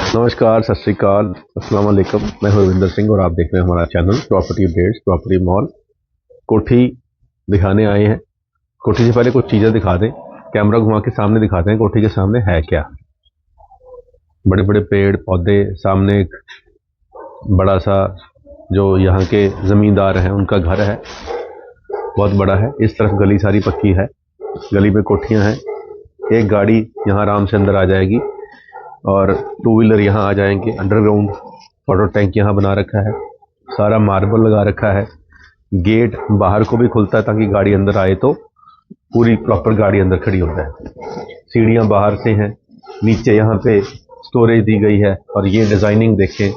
नमस्कार, सत श्री अकाल, अस्सलाम वालेकुम। मैं हूं रविंदर सिंह और आप देख रहे हैं हमारा channel property updates, property mall. कोठी दिखाने आए हैं। कोठी से पहले कुछ चीज़ें दिखा दें, कैमरा घुमा के सामने दिखाते हैं कोठी के सामने है क्या। बड़े बड़े पेड़ पौधे, सामने एक बड़ा सा जो यहाँ के ज़मींदार हैं उनका घर है, बहुत बड़ा है। इस तरफ गली सारी पक्की है, गली में कोठियाँ हैं। एक गाड़ी यहाँ आराम से अंदर आ जाएगी और टू व्हीलर यहाँ आ जाएंगे। अंडरग्राउंड वाटर टैंक यहाँ बना रखा है, सारा मार्बल लगा रखा है। गेट बाहर को भी खुलता है ताकि गाड़ी अंदर आए तो पूरी प्रॉपर गाड़ी अंदर खड़ी हो जाए। सीढ़ियाँ बाहर से हैं, नीचे यहाँ पे स्टोरेज दी गई है। और ये डिज़ाइनिंग देखें,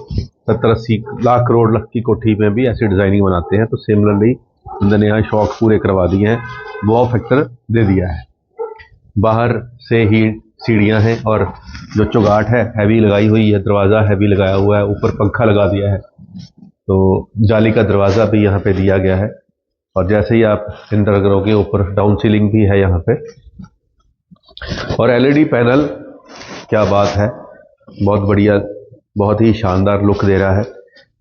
70-80 लाख करोड़ की कोठी में भी ऐसी डिज़ाइनिंग बनाते हैं। तो सिमिलरली उन्होंने यहाँ शौक पूरे करवा दिए हैं, वो फैक्टर दे दिया है। बाहर से ही सीढ़ियाँ हैं और जो चौगाट है हैवी लगाई हुई है, दरवाज़ा हैवी लगाया हुआ है, ऊपर पंखा लगा दिया है। तो जाली का दरवाज़ा भी यहाँ पे दिया गया है। और जैसे ही आप इंटर करोगे ऊपर डाउन सीलिंग भी है यहाँ पे। और एलईडी पैनल, क्या बात है, बहुत बढ़िया, बहुत ही शानदार लुक दे रहा है।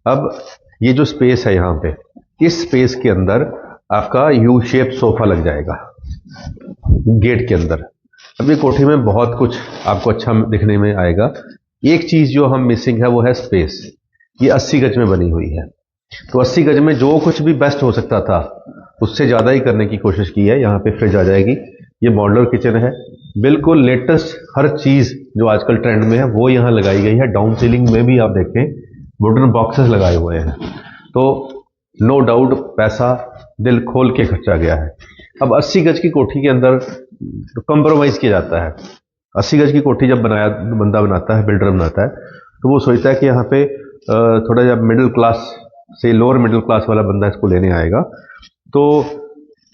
अब ये जो स्पेस है यहाँ पे, इस स्पेस के अंदर आपका यू शेप सोफा लग जाएगा गेट के अंदर। अब ये कोठी में बहुत कुछ आपको अच्छा दिखने में आएगा। एक चीज़ जो हम मिसिंग है वो है स्पेस। ये 80 गज में बनी हुई है, तो 80 गज में जो कुछ भी बेस्ट हो सकता था उससे ज़्यादा ही करने की कोशिश की है। यहाँ पे फ्रिज आ जाएगी, ये मॉड्यूलर किचन है, बिल्कुल लेटेस्ट, हर चीज़ जो आजकल ट्रेंड में है वो यहाँ लगाई गई है। डाउन सीलिंग में भी आप देखें वुडन बॉक्सेस लगाए हुए हैं। तो नो डाउट पैसा दिल खोल के खर्चा गया है। अब 80 गज की कोठी के अंदर कंप्रोमाइज़ किया जाता है। 80 गज की कोठी जब बंदा बनाता है, बिल्डर बनाता है, तो वो सोचता है कि यहाँ पे थोड़ा जब मिडिल क्लास से लोअर मिडिल क्लास वाला बंदा इसको लेने आएगा। तो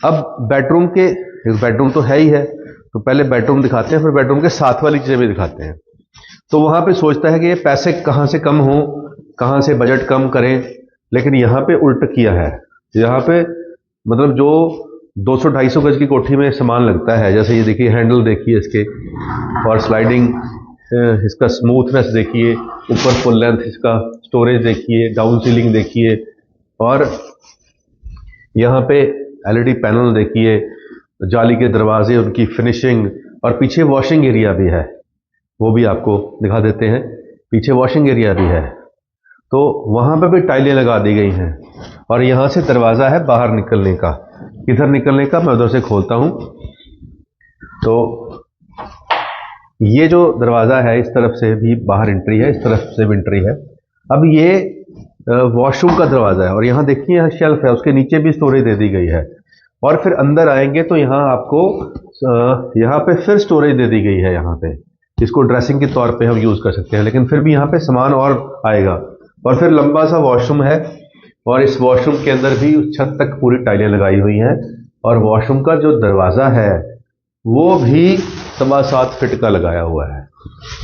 अब बेडरूम तो है ही है, तो पहले बेडरूम दिखाते हैं, फिर बेडरूम के साथ वाली चीज़ें भी दिखाते हैं। तो वहाँ पे सोचता है कि ये पैसे कहाँ से कम हों, कहाँ से बजट कम करें। लेकिन यहाँ पे उल्ट किया है। यहाँ पे मतलब जो 200-250 गज की कोठी में सामान लगता है, जैसे ये देखिए, हैंडल देखिए इसके, और स्लाइडिंग, इसका स्मूथनेस देखिए, ऊपर फुल लेंथ इसका स्टोरेज देखिए, डाउन सीलिंग देखिए, और यहाँ पे एलईडी पैनल देखिए, जाली के दरवाजे, उनकी फिनिशिंग, और पीछे वॉशिंग एरिया भी है, वो भी आपको दिखा देते हैं। पीछे वॉशिंग एरिया भी है, तो वहाँ पे भी टाइलें लगा दी गई हैं। और यहाँ से दरवाज़ा है बाहर निकलने का। किधर निकलने का, मैं उधर से खोलता हूँ। तो ये जो दरवाज़ा है, इस तरफ से भी बाहर एंट्री है, इस तरफ से भी एंट्री है। अब ये वॉशरूम का दरवाज़ा है, और यहाँ देखिए यहाँ शेल्फ है, उसके नीचे भी स्टोरेज दे दी गई है। और फिर अंदर आएंगे तो यहाँ आपको यहाँ पे फिर स्टोरेज दे दी गई है। यहाँ पे इसको ड्रेसिंग के तौर पे हम यूज़ कर सकते हैं, लेकिन फिर भी यहाँ पे सामान और आएगा। और फिर लंबा सा वॉशरूम है, और इस वॉशरूम के अंदर भी छत तक पूरी टाइलें लगाई हुई हैं। और वॉशरूम का जो दरवाज़ा है वो भी 7.25 फीट का लगाया हुआ है,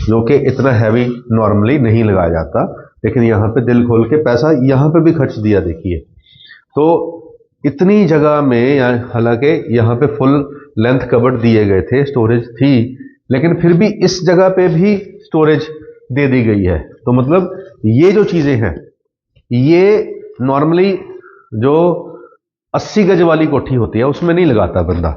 जो कि इतना हैवी नॉर्मली नहीं लगाया जाता। लेकिन यहाँ पे दिल खोल के पैसा यहाँ पे भी खर्च दिया। देखिए, तो इतनी जगह में, हालांकि यहाँ पे फुल लेंथ कबर्ड दिए गए थे, स्टोरेज थी, लेकिन फिर भी इस जगह पे भी स्टोरेज दे दी गई है। तो मतलब ये जो चीज़ें हैं, ये नॉर्मली जो 80 गज वाली कोठी होती है उसमें नहीं लगाता बंदा।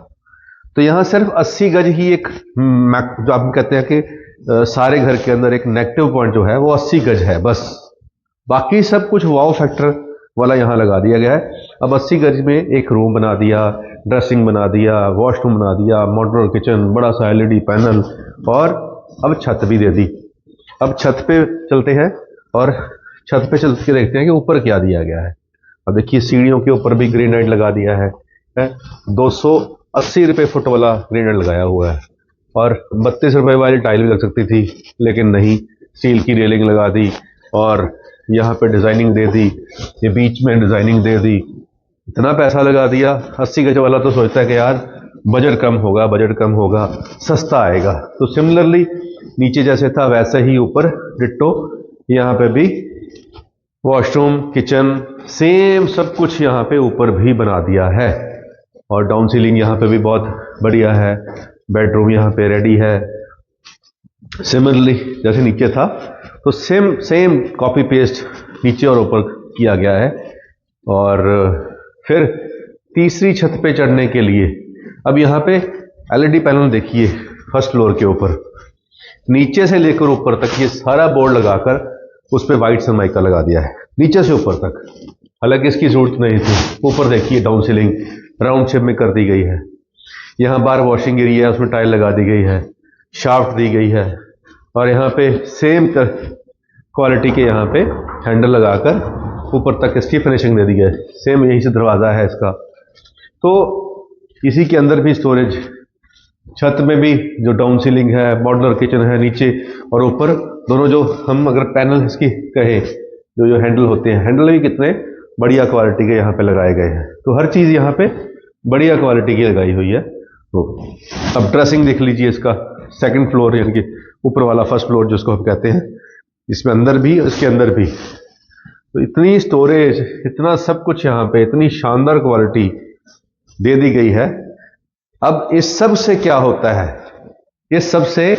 तो यहाँ सिर्फ 80 गज ही एक जो आप कहते हैं कि सारे घर के अंदर एक नेगेटिव पॉइंट जो है वो 80 गज है बस। बाकी सब कुछ वाव फैक्टर वाला यहाँ लगा दिया गया है। अब 80 गज में एक रूम बना दिया, ड्रेसिंग बना दिया, वॉशरूम बना दिया, मॉड्यूलर किचन, बड़ा सा एलईडी पैनल, और अब छत भी दे दी। अब छत पे चलते हैं और छत पे चल के देखते हैं कि ऊपर क्या दिया गया है। अब देखिए, सीढ़ियों के ऊपर भी ग्रेनाइट लगा दिया है। 280 रुपये फुट वाला ग्रेनाइट लगाया हुआ है, और 32 रुपये वाली टाइल भी लग सकती थी, लेकिन नहीं, स्टील की रेलिंग लगा दी और यहाँ पे डिज़ाइनिंग दे दी, ये बीच में डिज़ाइनिंग दे दी। इतना पैसा लगा दिया। 80 गज वाला तो सोचता है कि यार बजट कम होगा, सस्ता आएगा। तो सिमिलरली नीचे जैसे था वैसे ही ऊपर डिट्टो, यहाँ पे भी वॉशरूम, किचन, सेम सब कुछ यहाँ पे ऊपर भी बना दिया है। और डाउन सीलिंग यहाँ पे भी बहुत बढ़िया है। बेडरूम यहाँ पे रेडी है। सिमिलरली जैसे नीचे था तो सेम सेम कॉपी पेस्ट नीचे और ऊपर किया गया है। और फिर तीसरी छत पे चढ़ने के लिए अब यहाँ पे एलईडी पैनल देखिए, फर्स्ट फ्लोर के ऊपर नीचे से लेकर ऊपर तक ये सारा बोर्ड लगाकर उस पर वाइट सनमाइका लगा दिया है, नीचे से ऊपर तक। हालांकि इसकी जरूरत नहीं थी। ऊपर देखिए डाउन सीलिंग राउंड शेप में कर दी गई है। यहाँ बार वॉशिंग एरिया है, उसमें टाइल लगा दी गई है, शाफ्ट दी गई है, और यहाँ पे सेम क्वालिटी के यहाँ पे हैंडल लगाकर ऊपर तक इसकी फिनिशिंग दे दी है। सेम यहीं से दरवाज़ा है इसका। तो इसी के अंदर भी स्टोरेज, छत में भी जो डाउन सीलिंग है, मॉड्यूलर किचन है नीचे और ऊपर दोनों, जो हम अगर पैनल इसकी कहें, जो हैंडल होते हैं, हैंडल भी कितने बढ़िया क्वालिटी के यहाँ पे लगाए गए हैं। तो हर चीज़ यहाँ पे बढ़िया क्वालिटी की लगाई हुई है। तो अब ड्रेसिंग देख लीजिए इसका, सेकंड फ्लोर यानी कि ऊपर वाला फर्स्ट फ्लोर जिसको हम कहते हैं, इसमें अंदर भी इसके अंदर भी। तो इतनी स्टोरेज, इतना सब कुछ यहाँ पे, इतनी शानदार क्वालिटी दे दी गई है। अब इस सब से क्या होता है, इस सब से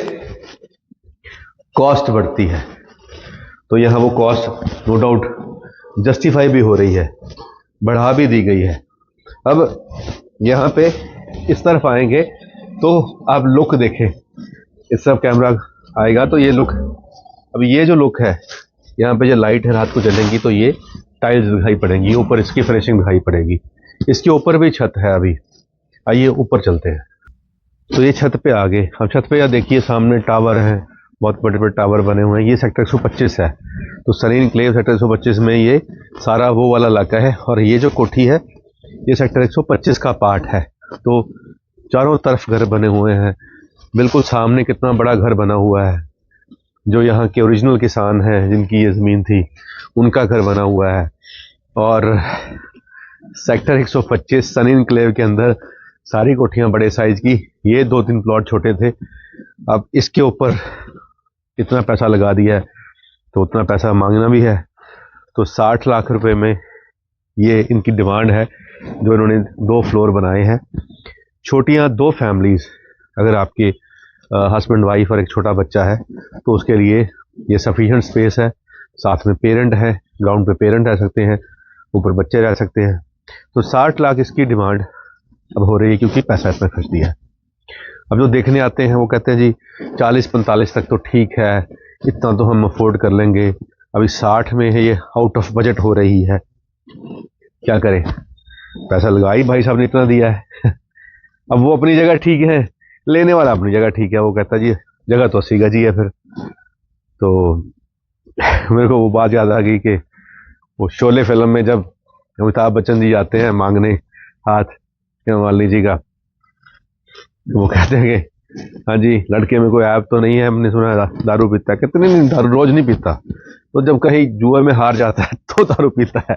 कॉस्ट बढ़ती है। तो यहाँ वो कॉस्ट नो डाउट जस्टिफाई भी हो रही है, बढ़ा भी दी गई है। अब यहाँ पे इस तरफ आएंगे तो आप लुक देखें, इस तरफ कैमरा आएगा तो ये लुक, अब ये जो लुक है, यहाँ पे जो लाइट है रात को जलेंगी तो ये टाइल्स दिखाई पड़ेंगी, ऊपर इसकी फिनिशिंग दिखाई पड़ेगी। इसके ऊपर भी छत है अभी, आइए ऊपर चलते हैं। तो ये छत पे आ गए। अब छत पे या देखिए सामने टावर है, बहुत बड़े बड़े टावर बने हुए हैं। ये सेक्टर 125 है, तो सनी एन्क्लेव सेक्टर 125 में ये सारा वो वाला इलाका है। और ये जो कोठी है ये सेक्टर 125 का पार्ट है। तो चारों तरफ घर बने हुए हैं, बिल्कुल सामने कितना बड़ा घर बना हुआ है। जो यहाँ के ओरिजिनल किसान हैं जिनकी ये ज़मीन थी, उनका घर बना हुआ है। और सेक्टर 125 सनी एन्क्लेव के अंदर सारी कोठियाँ बड़े साइज की। ये 2-3 प्लॉट छोटे थे। अब इसके ऊपर इतना पैसा लगा दिया है तो उतना पैसा मांगना भी है। तो 60 लाख रुपए में ये इनकी डिमांड है, जो इन्होंने 2 फ्लोर बनाए हैं। छोटियाँ 2 फैमिलीज़, अगर आपके हस्बैंड वाइफ और एक छोटा बच्चा है तो उसके लिए ये सफिशिएंट स्पेस है। साथ में पेरेंट है, ग्राउंड पे पेरेंट रह सकते हैं, ऊपर बच्चे रह सकते हैं। तो 60 लाख इसकी डिमांड अब हो रही है, क्योंकि पैसा इसमें खर्च दिया है। अब जो देखने आते हैं वो कहते हैं जी 40-45 तक तो ठीक है, इतना तो हम अफोर्ड कर लेंगे। अभी 60 में है, ये आउट ऑफ बजट हो रही है, क्या करें, पैसा लगाई भाई साहब ने इतना दिया है। अब वो अपनी जगह ठीक है, लेने वाला अपनी जगह ठीक है। वो कहता जी जगह तो 80 गज ही है। फिर तो मेरे को वो बात याद आ गई कि वो शोले फिल्म में जब अमिताभ बच्चन जी जाते हैं मांगने हाथ कि मालिनी जी का, तो वो कहते हैं कि हाँ जी लड़के में कोई ऐप तो नहीं है, हमने सुना है दारू पीता है। कहते नहीं, दारू रोज नहीं पीता। तो जब कहीं जुए में हार जाता है तो दारू पीता है।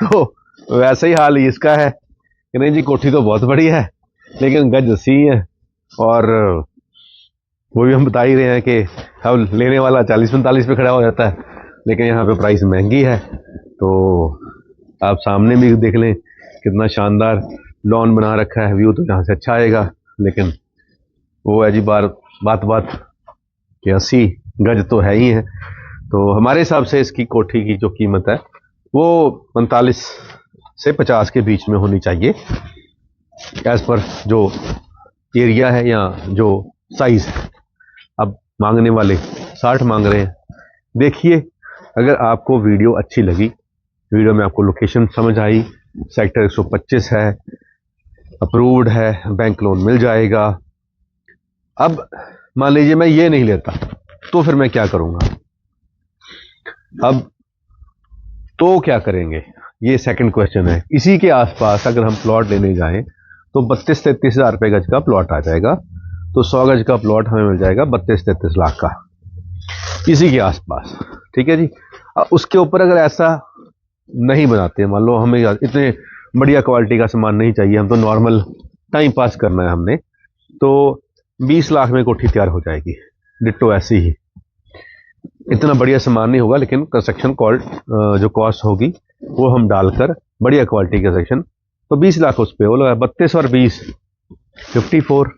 तो वैसे ही हाल ही इसका है कि नहीं जी, कोठी तो बहुत बड़ी है लेकिन गज 80 है। और वो भी हम बता ही रहे हैं कि अब लेने वाला 40-45 पे खड़ा हो जाता है, लेकिन यहाँ पे प्राइस महंगी है। तो आप सामने भी देख लें कितना शानदार लॉन बना रखा है, व्यू तो यहाँ से अच्छा आएगा। लेकिन वो है जी बात कि 80 गज तो है ही है। तो हमारे हिसाब से इसकी कोठी की जो कीमत है वो 45 से 50 के बीच में होनी चाहिए, एज पर जो एरिया है या जो साइज है। अब मांगने वाले 60 मांग रहे हैं। देखिए, अगर आपको वीडियो अच्छी लगी, वीडियो में आपको लोकेशन समझ आई, सेक्टर 125 है, अप्रूव्ड है, बैंक लोन मिल जाएगा। अब मान लीजिए मैं ये नहीं लेता तो फिर मैं क्या करूंगा? अब तो क्या करेंगे, ये सेकंड क्वेश्चन है। इसी के आसपास अगर हम प्लॉट लेने जाएं तो 32-33 हज़ार रुपये गज का प्लॉट आ जाएगा। तो 100 गज का प्लॉट हमें मिल जाएगा 32-33 लाख का, इसी के आसपास। ठीक है जी। उसके ऊपर अगर ऐसा नहीं बनाते, मान लो हमें इतने बढ़िया क्वालिटी का सामान नहीं चाहिए, हम तो नॉर्मल टाइम पास करना है हमने, तो 20 लाख में कोठी तैयार हो जाएगी डिट्टो ऐसी ही। इतना बढ़िया सामान नहीं होगा, लेकिन कंस्ट्रक्शन जो कॉस्ट होगी वो हम डालकर बढ़िया क्वालिटी का सेक्शन, तो 20 लाख उस पर वो लगा। 32 और 20 54,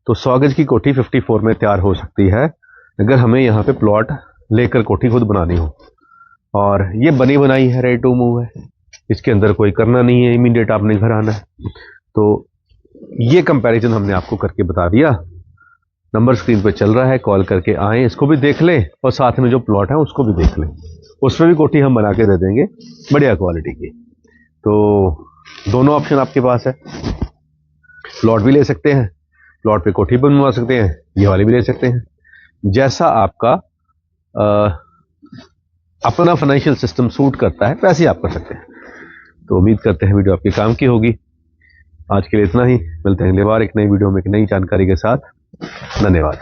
तो 100 गज की कोठी 54 में तैयार हो सकती है अगर हमें यहाँ पे प्लॉट लेकर कोठी खुद बनानी हो, और ये बनी बनाई है, रेडी टू मूव है, इसके अंदर कोई करना नहीं है, इमीडिएट आपने घर आना है। तो ये कंपैरिजन हमने आपको करके बता दिया। नंबर स्क्रीन पे चल रहा है, कॉल करके आएँ, इसको भी देख लें और साथ में जो प्लॉट है उसको भी देख लें, उस पर भी कोठी हम बना के दे देंगे बढ़िया क्वालिटी की। तो दोनों ऑप्शन आपके पास है, प्लॉट भी ले सकते हैं, प्लॉट पे कोठी बनवा सकते हैं, ये वाले भी ले सकते हैं, जैसा आपका अपना फाइनेंशियल सिस्टम सूट करता है वैसे ही आप कर सकते हैं। तो उम्मीद करते हैं वीडियो आपके काम की होगी। आज के लिए इतना ही, मिलते हैं अगली बार एक नई वीडियो में एक नई जानकारी के साथ। धन्यवाद।